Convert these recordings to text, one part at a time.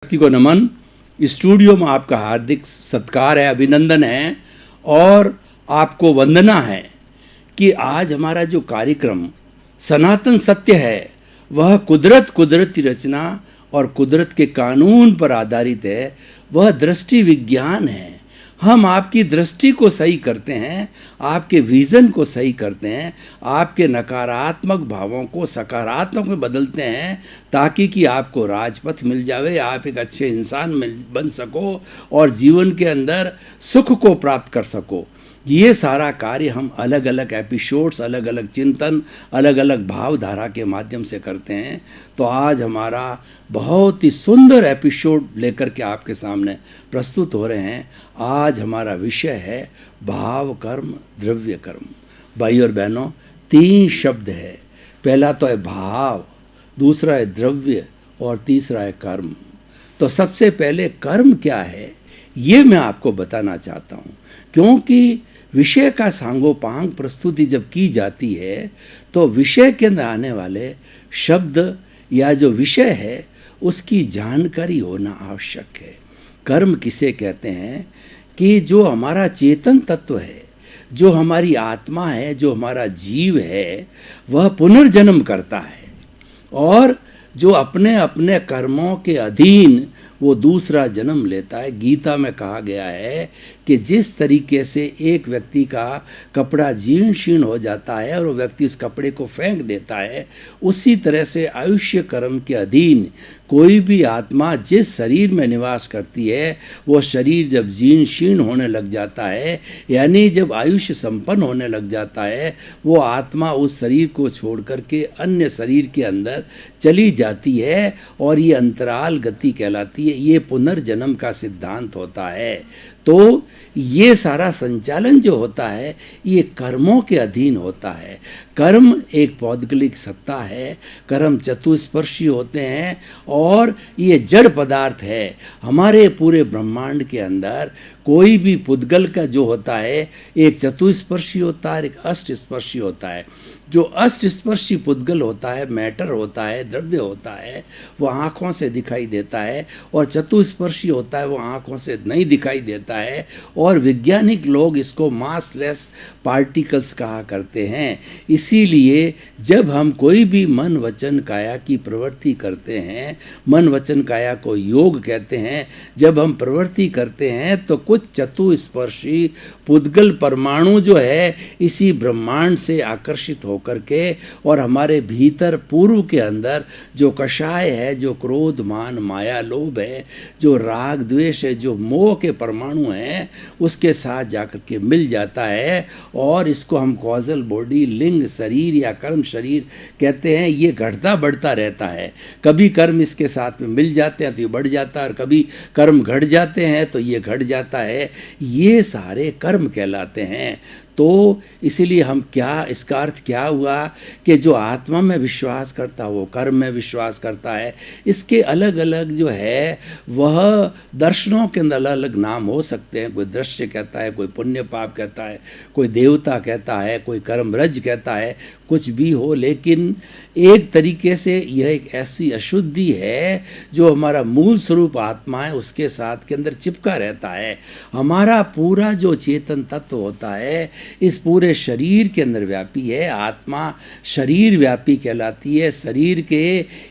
व्यक्ति को नमन। स्टूडियो में आपका हार्दिक सत्कार है, अभिनंदन है और आपको वंदना है कि आज हमारा जो कार्यक्रम सनातन सत्य है वह कुदरती रचना और कुदरत के कानून पर आधारित है। वह दृष्टि विज्ञान है। हम आपकी दृष्टि को सही करते हैं, आपके विज़न को सही करते हैं, आपके नकारात्मक भावों को सकारात्मक में बदलते हैं ताकि कि आपको राजपथ मिल जावे, आप एक अच्छे इंसान बन सको और जीवन के अंदर सुख को प्राप्त कर सको। ये सारा कार्य हम अलग अलग एपिसोड्स, अलग अलग चिंतन, अलग अलग भावधारा के माध्यम से करते हैं। तो आज हमारा बहुत ही सुंदर एपिसोड लेकर के आपके सामने प्रस्तुत हो रहे हैं। आज हमारा विषय है भाव कर्म द्रव्य कर्म। भाई और बहनों, 3 शब्द है। पहला तो है भाव, दूसरा है द्रव्य और तीसरा है कर्म। तो सबसे पहले कर्म क्या है ये मैं आपको बताना चाहता हूँ, क्योंकि विषय का सांगोपांग प्रस्तुति जब की जाती है तो विषय के अंदर आने वाले शब्द या जो विषय है उसकी जानकारी होना आवश्यक है। कर्म किसे कहते हैं कि जो हमारा चेतन तत्व है, जो हमारी आत्मा है, जो हमारा जीव है, वह पुनर्जन्म करता है और जो अपने अपने कर्मों के अधीन वो दूसरा जन्म लेता है। गीता में कहा गया है कि जिस तरीके से एक व्यक्ति का कपड़ा जीर्ण शीर्ण हो जाता है और वो व्यक्ति उस कपड़े को फेंक देता है, उसी तरह से आयुष्य कर्म के अधीन कोई भी आत्मा जिस शरीर में निवास करती है वो शरीर जब जीर्ण शीर्ण होने लग जाता है, यानी जब आयुष्य संपन्न होने लग जाता है, वो आत्मा उस शरीर को छोड़ करके अन्य शरीर के अंदर चली जाती है और ये अंतराल गति कहलाती है। ये पुनर्जन्म का सिद्धांत होता है। तो ये सारा संचालन जो होता है ये कर्मों के अधीन होता है। कर्म एक पौद्गलिक सत्ता है, कर्म चतुस्पर्शी होते हैं और ये जड़ पदार्थ है। हमारे पूरे ब्रह्मांड के अंदर कोई भी पुद्गल का जो होता है एक चतुस्पर्शी होता है, एक अष्टस्पर्शी होता है। जो अष्टस्पर्शी पुद्गल होता है, मैटर होता है, द्रव्य होता है, वो आँखों से दिखाई देता है और चतुस्पर्शी होता है वो आँखों से नहीं दिखाई देता है और वैज्ञानिक लोग इसको मासलेस पार्टिकल्स कहा करते हैं। इसीलिए जब हम कोई भी मन वचन काया की प्रवृत्ति करते हैं, मन वचन काया को योग कहते हैं, जब हम प्रवृत्ति करते हैं तो कुछ चतुस्पर्शी पुद्गल परमाणु जो है इसी ब्रह्मांड से आकर्षित होकर के और हमारे भीतर पूर्व के अंदर जो कषाय है, जो क्रोध मान माया लोभ है, जो राग द्वेष है, जो मोह के परमाणु हैं, उसके साथ जाकर के मिल जाता है और इसको हम कॉजल बॉडी, लिंग शरीर या कर्म शरीर कहते हैं। ये घटता बढ़ता रहता है। कभी कर्म इसके साथ में मिल जाते हैं तो ये बढ़ जाता है और कभी कर्म घट जाते हैं तो ये घट जाता है। ये सारे कर्म कहलाते हैं। तो इसीलिए हम क्या, इसका अर्थ क्या हुआ कि जो आत्मा में विश्वास करता है वो कर्म में विश्वास करता है। इसके अलग अलग जो है वह दर्शनों के अंदर अलग अलग नाम हो सकते हैं। कोई दृश्य कहता है, कोई पुण्य पाप कहता है, कोई देवता कहता है, कोई कर्मरज कहता है, कुछ भी हो, लेकिन एक तरीके से यह एक ऐसी अशुद्धि है जो हमारा मूल स्वरूप आत्मा है उसके साथ के अंदर चिपका रहता है। हमारा पूरा जो चेतन तत्व होता है इस पूरे शरीर के अंदर व्यापी है। आत्मा शरीर व्यापी कहलाती है। शरीर के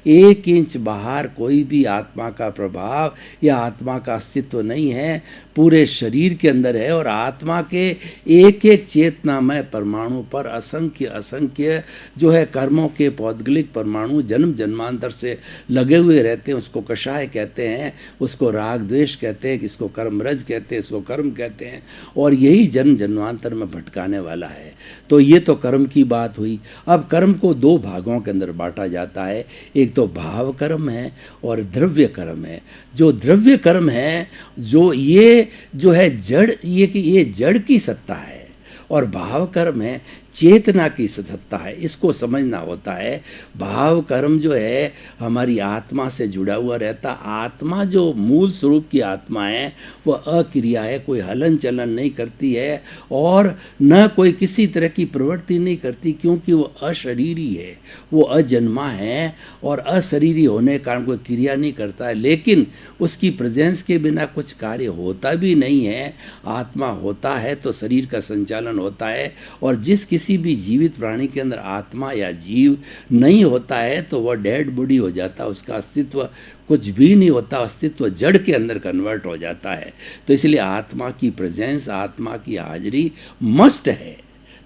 1 इंच बाहर कोई भी आत्मा का प्रभाव या आत्मा का अस्तित्व नहीं है, पूरे शरीर के अंदर है। और आत्मा के एक एक चेतनामय परमाणु पर असंख्य असंख्य जो है कर्मों के पौद्गलिक परमाणु जन्म जन्मांतर से लगे हुए रहते हैं। उसको कषाय कहते हैं, उसको राग द्वेष कहते हैं, इसको कर्मरज कहते हैं, इसको कर्म कहते हैं और यही जन्म जन्मांतर में भटकाने वाला है। तो ये तो कर्म की बात हुई। अब कर्म को 2 भागों के अंदर बांटा जाता है। एक तो भाव कर्म है और द्रव्य कर्म है। जो द्रव्य कर्म है ये जो है जड़, ये कि ये जड़ की सत्ता है और भाव कर्म है चेतना की सत्ता है, इसको समझना होता है। भाव कर्म जो है हमारी आत्मा से जुड़ा हुआ रहता। आत्मा जो मूल स्वरूप की आत्मा है वह अक्रिया है, कोई हलन चलन नहीं करती है और न कोई किसी तरह की प्रवृत्ति नहीं करती, क्योंकि वो अशरीरी है, वो अजन्मा है और अशरीरी होने के कारण कोई क्रिया नहीं करता है। लेकिन उसकी प्रेजेंस के बिना कुछ कार्य होता भी नहीं है। आत्मा होता है तो शरीर का संचालन होता है, और जिस किसी भी जीवित प्राणी के अंदर आत्मा या जीव नहीं होता है तो वह डेड बॉडी हो जाता है, उसका अस्तित्व कुछ भी नहीं होता, अस्तित्व जड़ के अंदर कन्वर्ट हो जाता है। तो इसलिए आत्मा की प्रेजेंस, आत्मा की हाजिरी मस्ट है,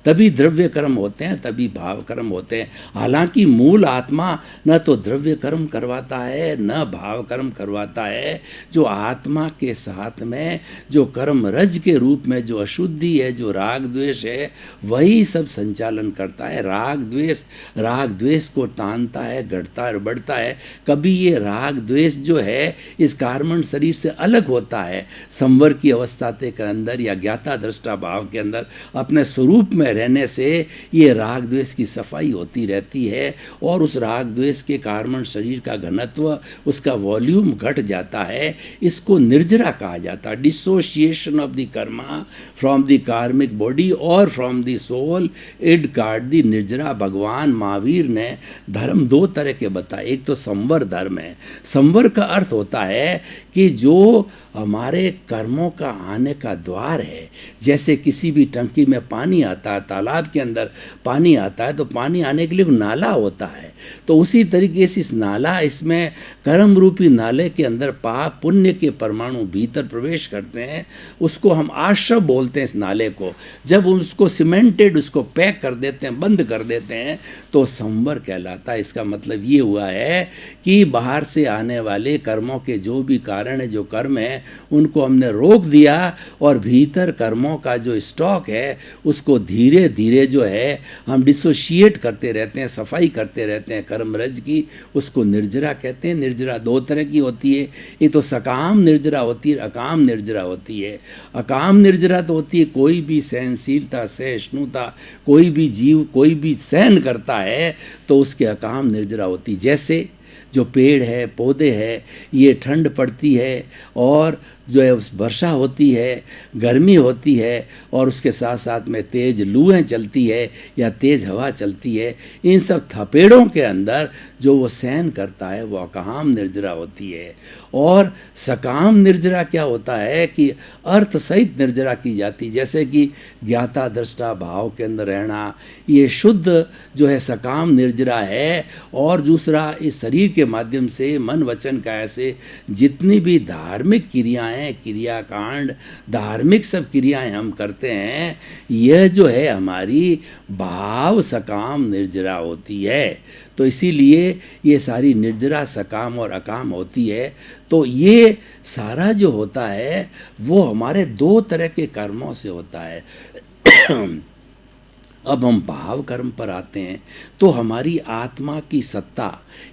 तभी द्रव्य कर्म होते हैं, तभी भाव कर्म होते हैं। हालांकि मूल आत्मा न तो द्रव्य कर्म करवाता है न भाव कर्म करवाता है। जो आत्मा के साथ में जो कर्म रज के रूप में जो अशुद्धि है, जो राग द्वेष है, वही सब संचालन करता है। राग द्वेष को तानता है, घटता है, बढ़ता है। कभी ये राग द्वेष जो है इस कार्बन शरीर से अलग होता है, संवर की अवस्था के अंदर या ज्ञाता दृष्टा भाव के अंदर अपने स्वरूप में रहने से ये राग द्वेष की सफाई होती रहती है, और उस राग द्वेष के कारण शरीर का घनत्व, उसका वॉल्यूम घट जाता है। इसको निर्जरा कहा जाता है, dissociation of the karma from the karmic body और from the soul, is called the nirjara. भगवान महावीर ने धर्म दो तरह के बताए। एक तो संवर धर्म है। संवर का अर्थ होता है कि जो हमारे कर्मों का आने का द्वार है, जैसे किसी भी टंकी में पानी आता है, तालाब के अंदर पानी आता है, तो पानी आने के लिए नाला होता है। तो उसी तरीके से इस नाला, इसमें कर्म रूपी नाले के अंदर पाप पुण्य के परमाणु भीतर प्रवेश करते हैं। उसको हम आश्रव बोलते हैं इस नाले को। जब उसको सीमेंटेड, उसको पैक कर देते हैं, बंद कर देते हैं, तो संवर कहलाता है। इसका मतलब ये हुआ है कि बाहर से आने वाले कर्मों के जो भी कारण है, जो कर्म है, उनको हमने रोक दिया, और भीतर कर्मों का जो स्टॉक है उसको धीरे धीरे जो है हम डिसोशिएट करते रहते हैं, सफाई करते रहते हैं कर्म रज की। उसको निर्जरा कहते हैं। निर्जरा दो तरह की होती है, एक तो सकाम निर्जरा होती है, अकाम निर्जरा होती है। अकाम निर्जरा तो होती है कोई भी सहनशीलता, सहिष्णुता, कोई भी जीव कोई भी सहन करता है तो उसके अकाम निर्जरा होती। जैसे जो पेड़ है, पौधे हैं, ये ठंड पड़ती है और जो है वर्षा होती है, गर्मी होती है, और उसके साथ साथ में तेज लूएं चलती है या तेज हवा चलती है, इन सब थपेड़ों के अंदर जो वो सहन करता है वो अकाम निर्जरा होती है। और सकाम निर्जरा क्या होता है कि अर्थ सहित निर्जरा की जाती, जैसे कि ज्ञाता दृष्टा भाव के अंदर रहना, ये शुद्ध जो है सकाम निर्जरा है। और दूसरा, इस शरीर के माध्यम से मन वचन काया से जितनी भी धार्मिक क्रियाएं, क्रियाकांड, धार्मिक सब क्रियाएं हम करते हैं, यह जो है हमारी भाव सकाम निर्जरा होती है। तो इसीलिए ये सारी निर्जरा सकाम और अकाम होती है। तो ये सारा जो होता है वो हमारे दो तरह के कर्मों से होता है। अब हम भाव कर्म पर आते हैं तो हमारी आत्मा की सत्ता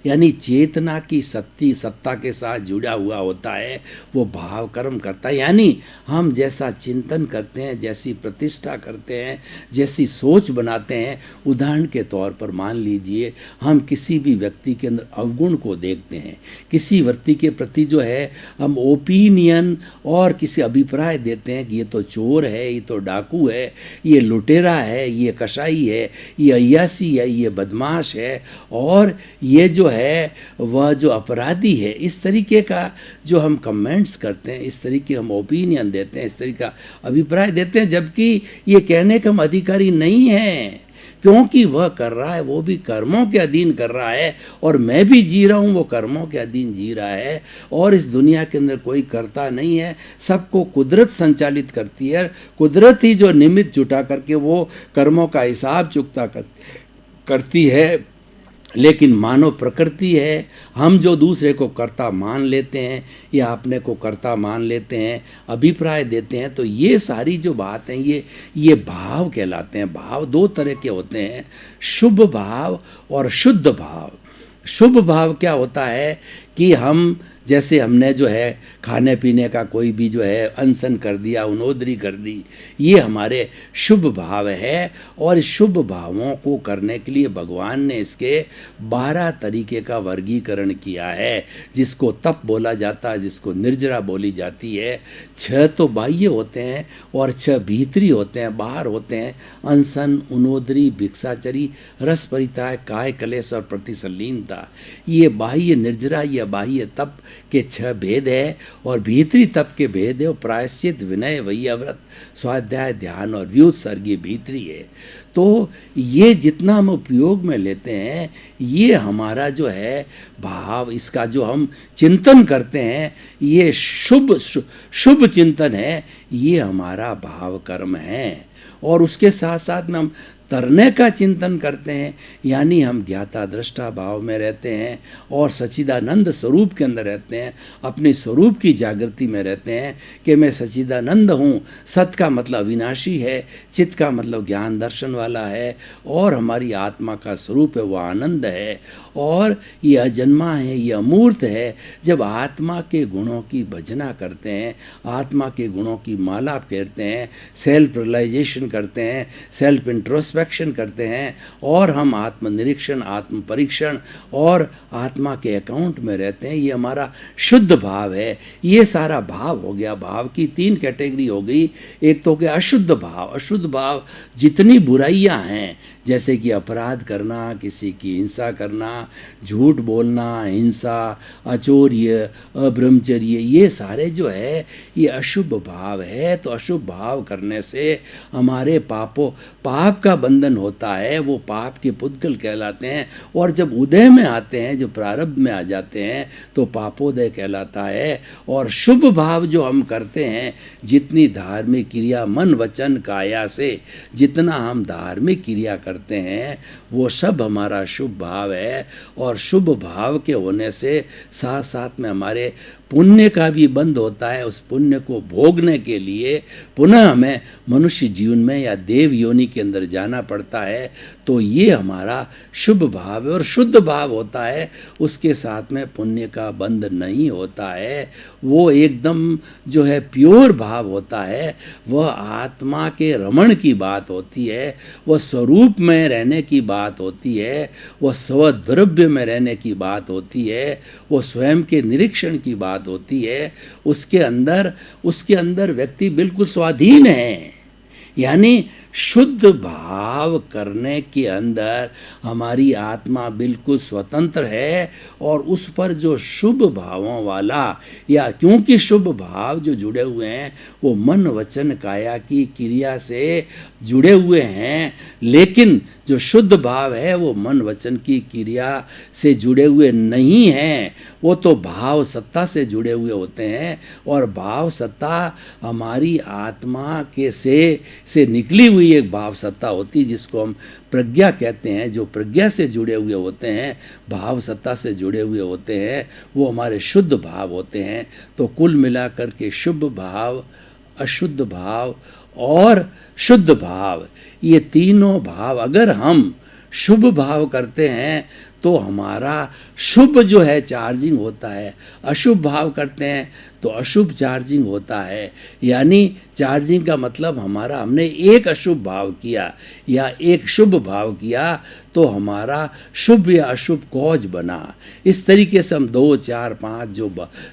यानी चेतना की सत्ता के साथ जुड़ा हुआ होता है, वो भाव कर्म करता है। यानी हम जैसा चिंतन करते हैं, जैसी प्रतिष्ठा करते हैं, जैसी सोच बनाते हैं। उदाहरण के तौर पर मान लीजिए हम किसी भी व्यक्ति के अंदर अवगुण को देखते हैं, किसी व्यक्ति के प्रति जो है हम ओपिनियन और किसी अभिप्राय देते हैं कि ये तो चोर है, ये तो डाकू है, ये लुटेरा है, ये कसाई है, ये अय्यासी है, ये बदमाश है, और ये जो है वह जो अपराधी है। इस तरीके का जो हम कमेंट्स करते हैं, इस तरीके हम ओपिनियन देते हैं, इस तरीके का अभिप्राय देते हैं, जबकि ये कहने का हम अधिकारी नहीं हैं, क्योंकि वह कर रहा है वो भी कर्मों के अधीन कर रहा है, और मैं भी जी रहा हूँ वो कर्मों के अधीन जी रहा है। और इस दुनिया के अंदर कोई करता नहीं है, सबको कुदरत संचालित करती है। कुदरत ही जो निमित्त जुटा करके वो कर्मों का हिसाब चुकता करती है। लेकिन मानव प्रकृति है, हम जो दूसरे को कर्ता मान लेते हैं या अपने को कर्ता मान लेते हैं, अभिप्राय देते हैं, तो ये सारी जो बात है ये भाव कहलाते हैं। भाव दो तरह के होते हैं, शुभ भाव और शुद्ध भाव। शुभ भाव क्या होता है कि हम जैसे हमने जो है खाने पीने का कोई भी जो है अनशन कर दिया, उनोदरी कर दी, ये हमारे शुभ भाव है। और इस शुभ भावों को करने के लिए भगवान ने इसके 12 तरीके का वर्गीकरण किया है, जिसको तप बोला जाता है, जिसको निर्जरा बोली जाती है। 6 तो बाह्य होते हैं और 6 भीतरी होते हैं, बाहर होते हैं। अनशन, उनोदरी, भिक्षाचरी, रस परित्याग, काय कलेश और प्रतिसल्लीनता। ये बाह्य निर्जरा या बाह्य तप के 6 भेद है और भीतरी तप के भेद है। और प्रायश्चित, विनय, वैयाव्रत, स्वाध्याय, ध्यान और व्युत्सर्ग ये भीतरी है। तो ये जितना हम उपयोग में लेते हैं, ये हमारा जो है भाव, इसका जो हम चिंतन करते हैं, ये शुभ चिंतन है, ये हमारा भाव कर्म है। और उसके साथ साथ में हम तरने का चिंतन करते हैं, यानी हम ज्ञाता दृष्टा भाव में रहते हैं और सच्चिदानंद स्वरूप के अंदर रहते हैं, अपने स्वरूप की जागृति में रहते हैं कि मैं सच्चिदानंद हूँ। सत का मतलब विनाशी है, चित्त का मतलब ज्ञान दर्शन वाला है, और हमारी आत्मा का स्वरूप है वो आनंद है, और ये अजन्मा है, ये अमूर्त है। जब आत्मा के गुणों की भजना करते हैं, आत्मा के गुणों की माला फेरते हैं, सेल्फ रियलाइजेशन करते हैं, सेल्फ इंट्रोस्पेक्शन करते हैं, और हम आत्मनिरीक्षण, आत्म परीक्षण और आत्मा के अकाउंट में रहते हैं, ये हमारा शुद्ध भाव है। ये सारा भाव हो गया। भाव की 3 कैटेगरी हो गई। एक तो हो गया अशुद्ध भाव। अशुद्ध भाव जितनी बुराइयां हैं, जैसे कि अपराध करना, किसी की हिंसा करना, झूठ बोलना, हिंसा, अचौर्य, अब्रह्मचर्य, ये सारे जो है ये अशुभ भाव है। तो अशुभ भाव करने से हमारे पाप का बंधन होता है, वो पाप के पुद्गल कहलाते हैं। और जब उदय में आते हैं, जो प्रारब्ध में आ जाते हैं, तो पापोदय कहलाता है। और शुभ भाव जो हम करते हैं, जितनी धार्मिक क्रिया मन वचन काया से जितना हम धार्मिक क्रिया करते हैं, वो सब हमारा शुभ भाव है। और शुभ भाव के होने से साथ साथ में हमारे पुण्य का भी बंध होता है। उस पुण्य को भोगने के लिए पुनः हमें मनुष्य जीवन में या देव योनि के अंदर जाना पड़ता है। तो ये हमारा शुभ भाव है और शुद्ध भाव होता है। उसके साथ में पुण्य का बंध नहीं होता है, वो एकदम जो है प्योर भाव होता है। वह आत्मा के रमण की बात होती है, वह स्वरूप में रहने की बात होती है, वह स्वद्रव्य में रहने की बात होती है, वो स्वयं के निरीक्षण की बात होती है। उसके अंदर व्यक्ति बिल्कुल स्वाधीन है। यानी शुद्ध भाव करने के अंदर हमारी आत्मा बिल्कुल स्वतंत्र है। और उस पर जो शुभ भावों वाला, या क्योंकि शुभ भाव जो जुड़े हुए हैं वो मन वचन काया की क्रिया से जुड़े हुए हैं, लेकिन जो शुद्ध भाव है वो मन वचन की क्रिया से जुड़े हुए नहीं हैं, वो तो भाव सत्ता से जुड़े हुए होते हैं। और भाव सत्ता हमारी आत्मा के से निकली हुई एक भाव सत्ता होती है, जिसको हम प्रज्ञा कहते हैं। जो प्रज्ञा से जुड़े हुए होते हैं, भाव सत्ता से जुड़े हुए होते हैं, वो हमारे शुद्ध भाव होते हैं। तो कुल मिलाकर के शुभ भाव, अशुद्ध भाव और शुद्ध भाव, ये तीनों भाव अगर हम शुभ भाव करते हैं तो हमारा शुभ जो है चार्जिंग होता है, अशुभ भाव करते हैं तो अशुभ चार्जिंग होता है। यानी चार्जिंग का मतलब हमने एक अशुभ भाव किया या एक शुभ भाव किया तो हमारा शुभ या अशुभ कॉज बना। इस तरीके से हम 2, 4, 5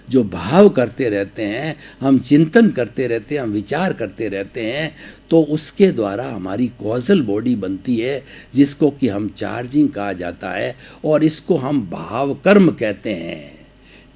जो भाव करते रहते हैं, हम चिंतन करते रहते हैं, हम विचार करते रहते हैं, तो उसके द्वारा हमारी कॉजल बॉडी बनती है, जिसको कि हम चार्जिंग कहा जाता है। और इसको हम भाव कर्म कहते हैं।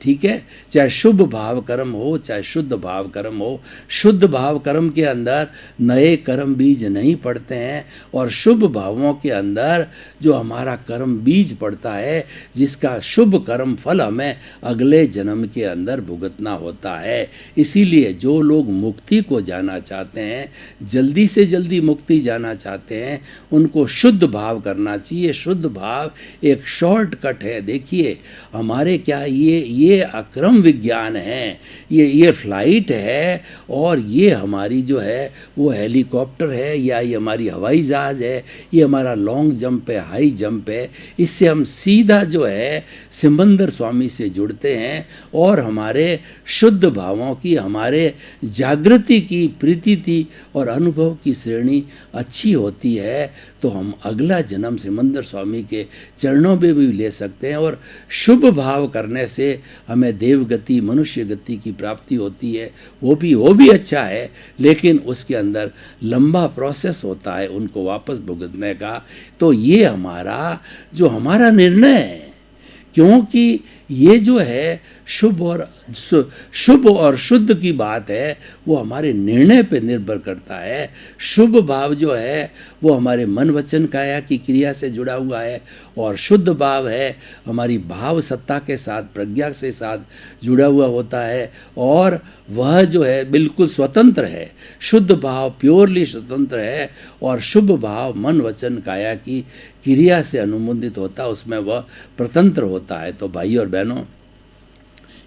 ठीक है, चाहे शुभ भाव कर्म हो चाहे शुद्ध भाव कर्म हो। शुद्ध भाव कर्म के अंदर नए कर्म बीज नहीं पड़ते हैं, और शुभ भावों के अंदर जो हमारा कर्म बीज पड़ता है, जिसका शुभ कर्म फल हमें अगले जन्म के अंदर भुगतना होता है। इसीलिए जो लोग मुक्ति को जाना चाहते हैं, जल्दी से जल्दी मुक्ति जाना चाहते हैं, उनको शुद्ध भाव करना चाहिए। शुद्ध भाव एक शॉर्टकट है। देखिए हमारे क्या ये ये अक्रम विज्ञान है, ये फ्लाइट है, और ये हमारी जो है वो हेलीकॉप्टर है, या ये हमारी हवाई जहाज़ है, ये हमारा लॉन्ग जंप है, हाई जंप है। इससे हम सीधा जो है सिमंदर स्वामी से जुड़ते हैं, और हमारे शुद्ध भावों की, हमारे जागृति की, प्रीति और अनुभव की श्रेणी अच्छी होती है, तो हम अगला जन्म सिमंदर स्वामी के चरणों में भी ले सकते हैं। और शुभ भाव करने से हमें देव गति, मनुष्य गति की प्राप्ति होती है, वो भी अच्छा है, लेकिन उसके अंदर लंबा प्रोसेस होता है उनको वापस भुगतने का। तो ये हमारा निर्णय है, क्योंकि ये जो है शुभ और शुद्ध की बात है, वो हमारे निर्णय पे निर्भर करता है। शुभ भाव जो है वो हमारे मन वचन काया की क्रिया से जुड़ा हुआ है, और शुद्ध भाव है हमारी भाव सत्ता के साथ, प्रज्ञा से साथ जुड़ा हुआ होता है, और वह जो है बिल्कुल स्वतंत्र है। शुद्ध भाव प्योरली स्वतंत्र है, और शुभ भाव मन वचन काया की क्रिया से अनुमोदित होता है, उसमें वह स्वतंत्र होता है। तो भाई और बहनों,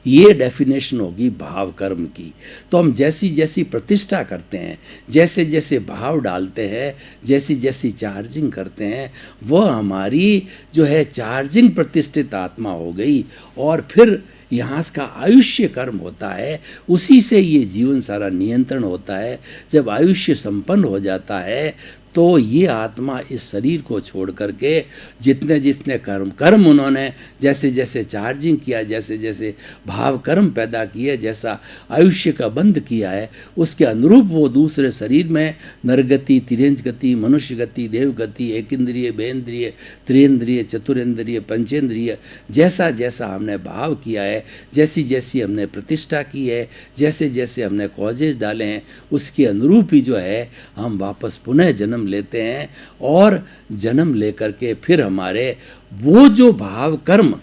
ये डेफिनेशन होगी भाव कर्म की। तो हम जैसी जैसी प्रतिष्ठा करते हैं, जैसे जैसे भाव डालते हैं, जैसी जैसी चार्जिंग करते हैं, वह हमारी जो है चार्जिंग प्रतिष्ठित आत्मा हो गई। और फिर यहाँ का आयुष्य कर्म होता है, उसी से ये जीवन सारा नियंत्रण होता है। जब आयुष्य संपन्न हो जाता है, तो ये आत्मा इस शरीर को छोड़ करके जितने जितने कर्म उन्होंने जैसे जैसे चार्जिंग किया, जैसे जैसे भाव कर्म पैदा किए, जैसा आयुष्य का बंध किया है, उसके अनुरूप वो दूसरे शरीर में नरगति, तिरंज गति, मनुष्य गति, देव गति, एक इंद्रिय, बेंद्रिय, त्रिंद्रिय, चतुरेंद्रिय, पंचेंद्रिय, जैसा जैसा हमने भाव किया है, जैसी जैसी हमने प्रतिष्ठा की है, जैसे जैसे हमने कॉजेज डाले हैं, उसके अनुरूप ही जो है हम वापस पुनः जन्म लेते हैं। और जन्म लेकर के फिर हमारे वो जो भाव कर्म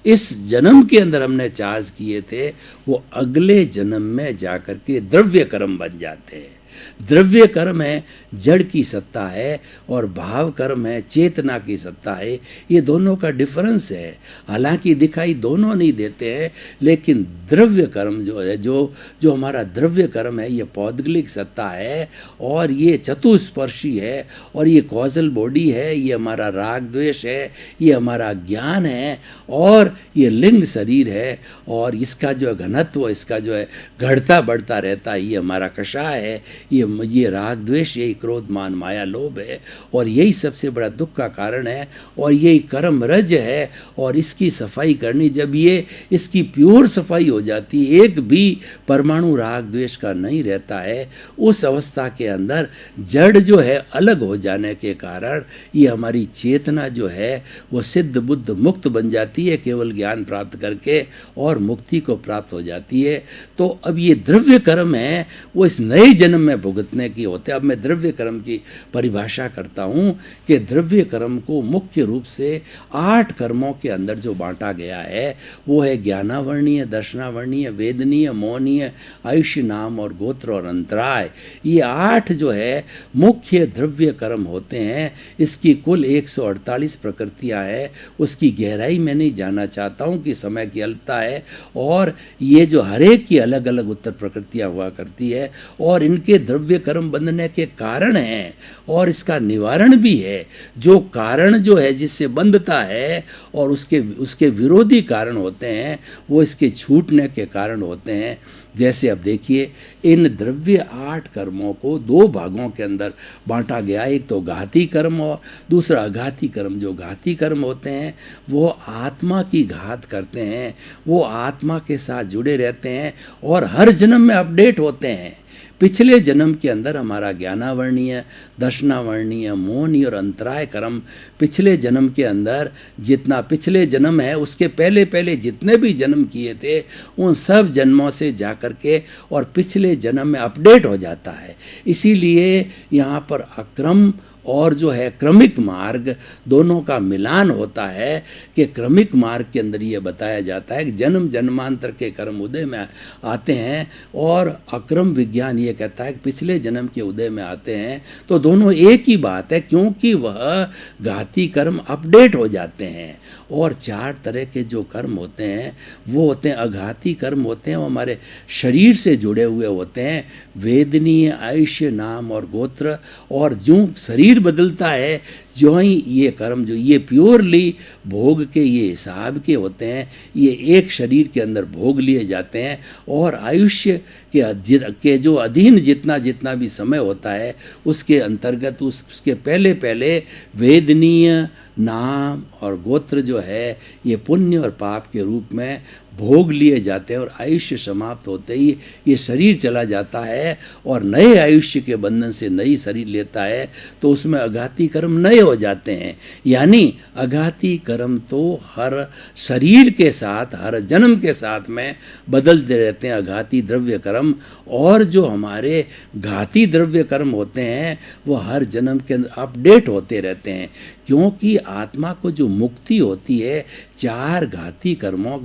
इस जन्म के अंदर हमने चार्ज किए थे, वो अगले जन्म में जाकर के द्रव्य कर्म बन जाते हैं। द्रव्य कर्म है जड़ की सत्ता है, और भाव कर्म है चेतना की सत्ता है। ये दोनों का डिफरेंस है, हालांकि दिखाई दोनों नहीं देते हैं, लेकिन द्रव्य कर्म जो है, जो हमारा द्रव्य कर्म है, ये पौद्गलिक सत्ता है, और ये चतुस्पर्शी है, और ये कॉजल बॉडी है, ये हमारा राग द्वेष है, ये हमारा ज्ञान है, और ये लिंग शरीर है, और इसका जो घनत्व, इसका जो है घटता बढ़ता रहता है, ये हमारा कषाय है, ये राग द्वेष, यही क्रोध मान माया लोभ है, और यही सबसे बड़ा दुख का कारण है, और यही कर्म रज है। और इसकी सफाई करनी, जब ये इसकी प्योर सफाई हो जाती है, एक भी परमाणु राग द्वेष का नहीं रहता है, उस अवस्था के अंदर जड़ जो है अलग हो जाने के कारण ये हमारी चेतना जो है वो सिद्ध बुद्ध मुक्त बन जाती है, केवल ज्ञान प्राप्त करके, और मुक्ति को प्राप्त हो जाती है। तो अब ये द्रव्य कर्म है वो इस नए जन्म में भुगतने की होते हैं। अब मैं द्रव्य कर्म की परिभाषा करता हूँ कि द्रव्य कर्म को मुख्य रूप से 8 कर्मों के अंदर जो बांटा गया है, वो है ज्ञानावर्णीय, दर्शनावर्णीय, वेदनीय, मौनीय, आयुष्य, नाम और गोत्र और अंतराय। ये 8 जो है मुख्य द्रव्य कर्म होते हैं। इसकी कुल 148 प्रकृतियाँ हैं। उसकी गहराई में नहीं जाना चाहता हूँ कि समय की अल्पता है, और ये जो हरेक की अलग अलग उत्तर प्रकृतियाँ हुआ करती है, और इनके द्रव्य कर्म बंधने के कारण हैं, और इसका निवारण भी है। जो कारण जो है जिससे बंधता है, और उसके विरोधी कारण होते हैं, वो इसके छूटने के कारण होते हैं। जैसे अब देखिए, इन द्रव्य 8 कर्मों को 2 भागों के अंदर बांटा गया। एक तो घाती कर्म और दूसरा अघाती कर्म। जो घाती कर्म होते हैं वो आत्मा की घात करते हैं, वो आत्मा के साथ जुड़े रहते हैं, और हर जन्म में अपडेट होते हैं। पिछले जन्म के अंदर हमारा ज्ञानावर्णीय, दर्शनावर्णीय, मौनी और अंतराय कर्म पिछले जन्म के अंदर जितना पिछले जन्म है, उसके पहले पहले जितने भी जन्म किए थे, उन सब जन्मों से जाकर के और पिछले जन्म में अपडेट हो जाता है। इसीलिए यहाँ पर अक्रम और जो है क्रमिक मार्ग, दोनों का मिलान होता है कि क्रमिक मार्ग के अंदर ये बताया जाता है कि जन्म जन्मांतर के कर्म उदय में आते हैं, और अक्रम विज्ञान ये कहता है कि पिछले जन्म के उदय में आते हैं। तो दोनों एक ही बात है, क्योंकि वह घाती कर्म अपडेट हो जाते हैं। और 4 तरह के जो कर्म होते हैं वो होते हैं अघाती कर्म होते हैं, वो हमारे शरीर से जुड़े हुए होते हैं, वेदनीय, आयुष्य, नाम और गोत्र। और जो शरीर बदलता है जो ही ये कर्म, जो ये प्योरली भोग के, ये हिसाब के होते हैं, ये एक शरीर के अंदर भोग लिए जाते हैं। और आयुष्य के जो अधीन जितना जितना भी समय होता है उसके अंतर्गत उसके पहले पहले वेदनीय, नाम और गोत्र जो है ये पुण्य और पाप के रूप में भोग लिए जाते हैं। और आयुष्य समाप्त होते ही ये शरीर चला जाता है और नए आयुष्य के बंधन से नई शरीर लेता है, तो उसमें अघाती कर्म नए हो जाते हैं। यानी अघाती कर्म तो हर शरीर के साथ, हर जन्म के साथ में बदलते रहते हैं, अघाती द्रव्य कर्म। और जो हमारे घाती द्रव्य कर्म होते हैं वो हर जन्म के अंदर अपडेट होते रहते हैं, क्योंकि आत्मा को जो मुक्ति होती है 4 घाती कर्मों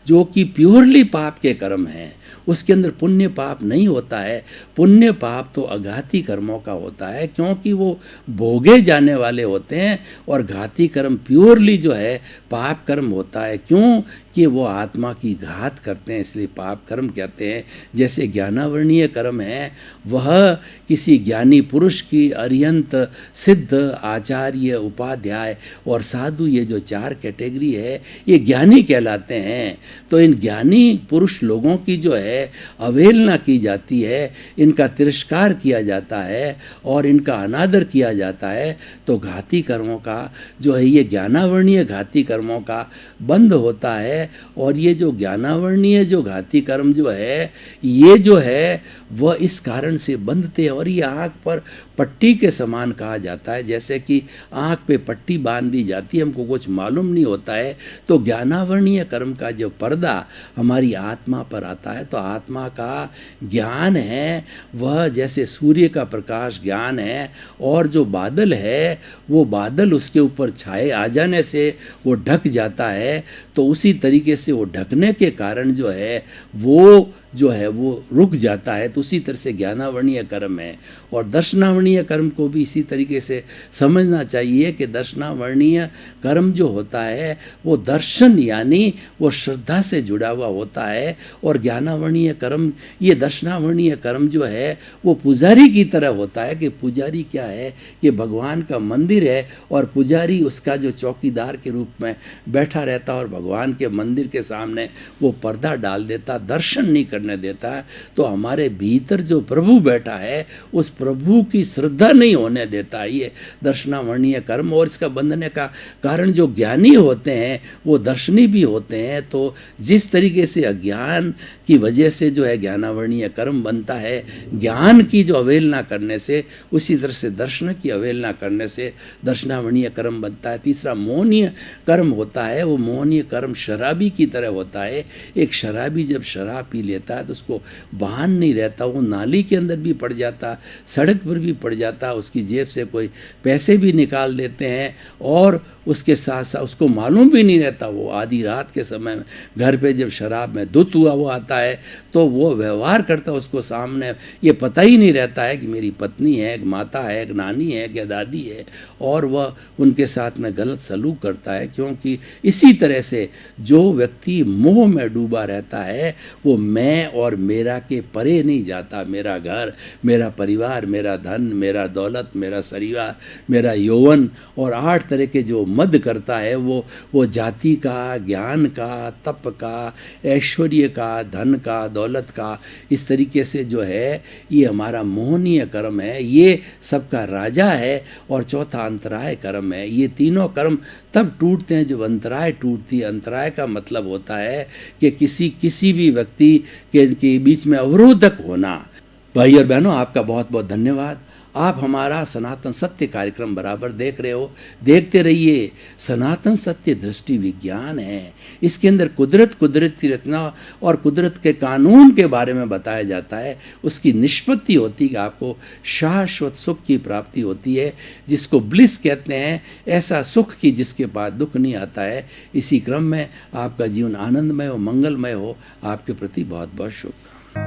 जो कि प्योरली पाप के कर्म हैं, उसके अंदर पुण्य पाप नहीं होता है। पुण्य पाप तो अघाती कर्मों का होता है, क्योंकि वो भोगे जाने वाले होते हैं। और घाती कर्म प्योरली जो है पाप कर्म होता है, क्यों कि वो आत्मा की घात करते हैं, इसलिए पाप कर्म कहते हैं। जैसे ज्ञानावर्णीय कर्म है, वह किसी ज्ञानी पुरुष की अरिहंत, सिद्ध, आचार्य, उपाध्याय और साधु, ये जो 4 कैटेगरी है ये ज्ञानी कहलाते हैं। तो इन ज्ञानी पुरुष लोगों की जो है अवहेलना की जाती है, इनका तिरस्कार किया जाता है और इनका अनादर किया जाता है। तो घाती कर्मों का जो है, ये ज्ञानावर्णीय घाती कर्मों का बंध होता है। और ये जो ज्ञानावर्णीय जो घाती कर्म जो है, ये जो है वह इस कारण से बंधते हैं। और ये आँख पर पट्टी के समान कहा जाता है, जैसे कि आँख पे पट्टी बांध दी जाती है, हमको कुछ मालूम नहीं होता है। तो ज्ञानावर्णीय कर्म का जो पर्दा हमारी आत्मा पर आता है, तो आत्मा का ज्ञान है वह जैसे सूर्य का प्रकाश ज्ञान है, और जो बादल है वो बादल उसके ऊपर छाए आ जाने से वो ढक जाता है। तो उसी तरीके से वो ढकने के कारण जो है वो रुक जाता है। तो उसी तरह से ज्ञानावर्णीय कर्म है। और दर्शनावर्णीय कर्म को भी इसी तरीके से समझना चाहिए कि दर्शनावर्णीय कर्म जो होता है वो दर्शन यानी वो श्रद्धा से जुड़ा हुआ होता है। और ज्ञानावर्णीय कर्म, ये दर्शनावर्णीय कर्म जो है वो पुजारी की तरह होता है कि पुजारी क्या है कि भगवान का मंदिर है और पुजारी उसका जो चौकीदार के रूप में बैठा रहता और भगवान के मंदिर के सामने वो पर्दा डाल देता, दर्शन नहीं करने देता है। तो हमारे भीतर जो प्रभु बैठा है उस प्रभु की श्रद्धा नहीं होने देता ये दर्शनावर्णीय कर्म। और इसका बंधने का कारण जो ज्ञानी होते हैं वो दर्शनी भी होते हैं। तो जिस तरीके से अज्ञान की वजह से जो है ज्ञानावर्णीय कर्म बनता है, ज्ञान की जो अवहेलना करने से, उसी तरह से दर्शन की अवहेलना करने से दर्शनावर्णीय कर्म बनता है। तीसरा मोहनीय कर्म होता है, वो मोहनीय कर्म शराबी की तरह होता है। एक शराबी जब शराब पी लेता है तो उसको भान नहीं रहता, वो नाली के अंदर भी पड़ जाता, सड़क पर भी पड़ जाता, उसकी जेब से कोई पैसे भी निकाल देते हैं और उसके साथ साथ उसको मालूम भी नहीं रहता। वो आधी रात के समय में घर पे जब शराब में धुत हुआ वो आता है तो वो व्यवहार करता है, उसको सामने ये पता ही नहीं रहता है कि मेरी पत्नी है, एक माता है, एक नानी है, एक दादी है, और वह उनके साथ में गलत सलूक करता है। क्योंकि इसी तरह से जो व्यक्ति मोह में डूबा रहता है वो मैं और मेरा के परे नहीं जाता। मेरा घर, मेरा परिवार, मेरा धन, मेरा दौलत, मेरा परिवार, मेरा यौवन और 8 तरह के जो मद करता है वो जाति का, ज्ञान का, तप का, ऐश्वर्य का, धन का, दौलत का, इस तरीके से जो है ये हमारा मोहनीय कर्म है, ये सबका राजा है। और चौथा अंतराय कर्म है। ये तीनों कर्म तब टूटते हैं जब अंतराय टूटती है। अंतराय का मतलब होता है कि किसी भी व्यक्ति के बीच में अवरोधक होना। भाई और बहनों, आपका बहुत बहुत धन्यवाद। आप हमारा सनातन सत्य कार्यक्रम बराबर देख रहे हो, देखते रहिए। सनातन सत्य दृष्टि विज्ञान है, इसके अंदर कुदरत की रचना और कुदरत के कानून के बारे में बताया जाता है। उसकी निष्पत्ति होती है कि आपको शाश्वत सुख की प्राप्ति होती है, जिसको ब्लिस कहते हैं, ऐसा सुख की जिसके बाद दुख नहीं आता है। इसी क्रम में आपका जीवन आनंदमय हो, मंगलमय हो। आपके प्रति बहुत बहुत शुभकामनाएं।